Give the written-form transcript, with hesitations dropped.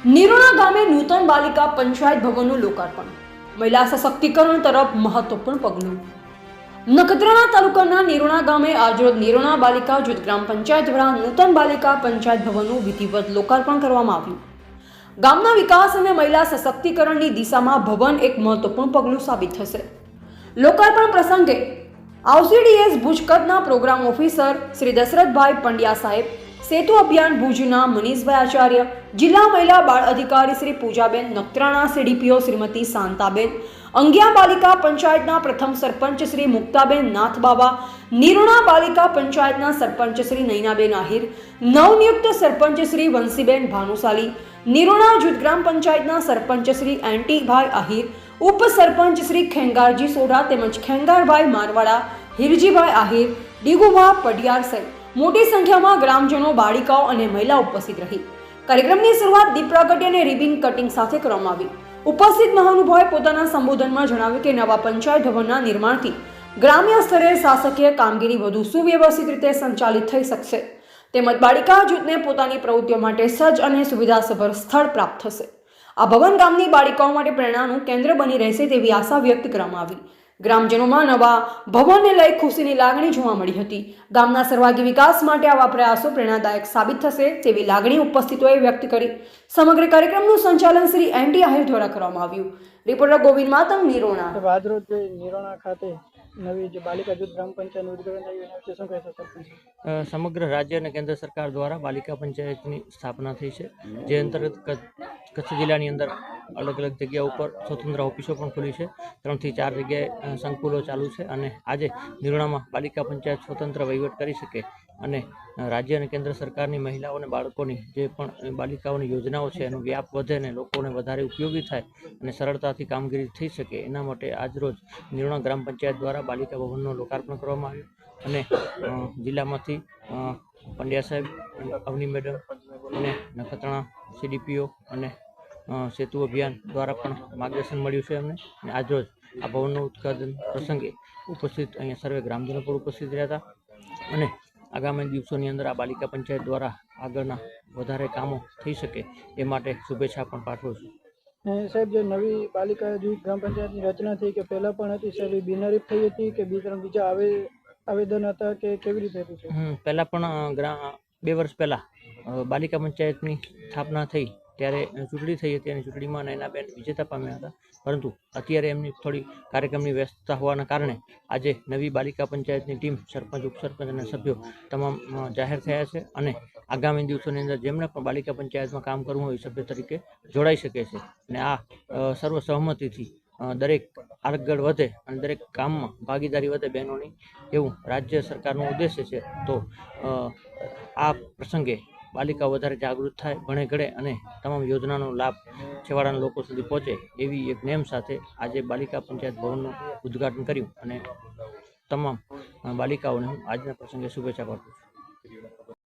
નિરોણા ગામે નૂતન બાલિકા પંચાયત ભવનનું લોકાર્પણ, મહિલા સશક્તિકરણ તરફ મહત્વપૂર્ણ પગલું। નખત્રાણા તાલુકાના નિરોણા ગામે આજરોજ નિરોણા બાલિકા જૂથ ગ્રામ પંચાયત દ્વારા નૂતન બાલિકા પંચાયત ભવનનું વિધિવત લોકાર્પણ કરવામાં આવ્યું। ગામના વિકાસ અને મહિલા સશક્તિકરણની દિશામાં ભવન એક મહત્વપૂર્ણ પગલું સાબિત થશે। લોકાર્પણ પ્રસંગે આઉસીડીએસ ભુજ કચ્છના પ્રોગ્રામ ઓફિસર શ્રી દશરથભાઈ પંડ્યા સાહેબ, સેતુ અભિયાન ભુજના મનીષભાઈ આચાર્ય, જિલ્લા મહિલા બાળ અધિકારી શ્રી પૂજાબેન, નખત્રાણા સીડીપીઓ શ્રીમતી શાંતાબેન, અંગિયા બાલિકા પંચાયતના પ્રથમ સરપંચ શ્રી મુક્તાબેન નાથબાબા, નિરોણા બાલિકા પંચાયતના સરપંચ શ્રી નૈનાબેન આહિર, નવનિયુક્ત સરપંચ શ્રી વંશીબેન ભાનુશાલી, નિરોણા જૂથ ગ્રામ પંચાયતના સરપંચ શ્રી એન્ટીભાઈ આહિર, ઉપસરપંચ શ્રી ખેંગારજી સોઢા તેમજ ખેંગારભાઈ મારવાડા, હિરજીભાઈ આહિર, ડીગુભા પઢિયાર સહિત મોટી સંખ્યામાં ગ્રામજનો, બાળિકાઓ અને મહિલા ઉપસ્થિત રહી। કાર્યક્રમની શરૂઆત દીપ પ્રાગટ્ય અને રિબિન કટિંગ સાથે કરવામાં આવી। ઉપસ્થિત મહાનુભાવોએ પોતાના સંબોધનમાં જણાવ્યું કે નવા પંચાયત ભવનના નિર્માણથી ગ્રામ્ય સ્તરે શાસકીય કામગીરી વધુ સુવ્યવસ્થિત રીતે સંચાલિત થઈ શકશે, તેમજ બાળિકા જૂથને પોતાની પ્રવૃત્તિઓ માટે સજ્જ અને સુવિધાસભર સ્થળ પ્રાપ્ત થશે। આ ભવન ગામની બાળિકાઓ માટે પ્રેરણાનું કેન્દ્ર બની રહેશે તેવી આશા વ્યક્ત કરવામાં આવી। ગ્રામજનોમાં નવા ભવનને લઈ ખુશીની લાગણી જોવા મળી હતી। ગામના સર્વાંગી વિકાસ માટે આવા પ્રયાસો પ્રેરણાદાયક સાબિત થશે તેવી લાગણી ઉપસ્થિતોએ વ્યક્ત કરી। સમગ્ર કાર્યક્રમનું સંચાલન શ્રી એનટી આહિર દ્વારા કરવામાં આવ્યું। રિપોર્ટર ગોવિંદ માતંગ, નિરોણા। આજરોજ નિરોણા ખાતે નવી જે બાલિકા જૂથ ગ્રામ પંચાયતનું ઉદ્ઘાટન થયું એના વિશે શું કહેશો સરપંચ? સમગ્ર રાજ્ય અને કેન્દ્ર સરકાર દ્વારા બાલિકા પંચાયતની સ્થાપના થઈ છે, જે અંતર્ગત કચ્છ જિલ્લાની અંદર અલગ અલગ જગ્યા ઉપર સ્વતંત્ર ઓફિસો પણ ખુલી છે। 3 થી 4 જગ્યાએ સંકુલો ચાલુ છે અને આજે નિરોણામાં બાલિકા પંચાયત સ્વતંત્ર વહીવટ કરી શકે અને રાજ્ય અને કેન્દ્ર સરકારની મહિલાઓ અને બાળકોની જે પણ બાલિકાઓની યોજનાઓ છે એનો વ્યાપ વધે અને લોકોને વધારે ઉપયોગી થાય અને સરળતાથી કામગીરી થઈ શકે એના માટે આજરોજ નિરોણા ગ્રામ પંચાયત દ્વારા બાલિકા ભવનનું લોકાર્પણ કરવામાં આવ્યું અને જિલ્લામાંથી પંડ્યા સાહેબ, અવની મેડમ અને નખત્રાણા સીડીપીઓ અને સેતુ અભિયાન દ્વારા પણ માર્ગદર્શન મળ્યું છે અમને। અને આજરોજ આ ભવનનું ઉદ્ઘાટન પ્રસંગે ઉપસ્થિત અહીંયા સર્વે ગ્રામજનો પણ ઉપસ્થિત રહ્યા હતા અને આગામી દિવસોની અંદર આ બાલિકા પંચાયત દ્વારા આગળના વધારે કામો થઈ શકે એ માટે શુભેચ્છા પણ પાઠવું છું। સાહેબ, જે નવી બાલિકા જૂથ ગ્રામ પંચાયતની રચના થઈ કે પહેલાં પણ હતી સાહેબ, એ બિનહરીફ થઈ હતી કે બીજા આવેદન હતા કે કેવી રીતે હતું છે? પહેલાં પણ 2 વર્ષ પહેલાં બાલિકા પંચાયતની સ્થાપના થઈ ત્યારે ચૂંટણી થઈ હતી અને ચૂંટણીમાં નૈનાબેન વિજેતા પામ્યા હતા, પરંતુ અત્યારે એમની થોડી કાર્યક્રમની વ્યસ્તતા હોવાના કારણે આજે નવી બાલિકા પંચાયતની ટીમ, સરપંચ, ઉપસરપંચ અને સભ્યો તમામ જાહેર થયા છે અને આગામી દિવસોની અંદર જેમણે પણ બાલિકા પંચાયતમાં કામ કરવું હોય સભ્ય તરીકે જોડાઈ શકે છે અને આ સર્વ સહમતિથી દરેક આગળ વધે અને દરેક કામમાં ભાગીદારી વધે બહેનોની, એવું રાજ્ય સરકારનો ઉદ્દેશ્ય છે। તો આ પ્રસંગે બાલિકાઓ વધારે જાગૃત થાય, ભણે ગળે અને તમામ યોજનાનો લાભ છેવાડાના લોકો સુધી પહોંચે એવી એક નેમ સાથે આજે બાલિકા પંચાયત ભવનનું ઉદ્ઘાટન કર્યું અને તમામ બાલિકાઓને હું આજના પ્રસંગે શુભેચ્છા પાઠવું છું।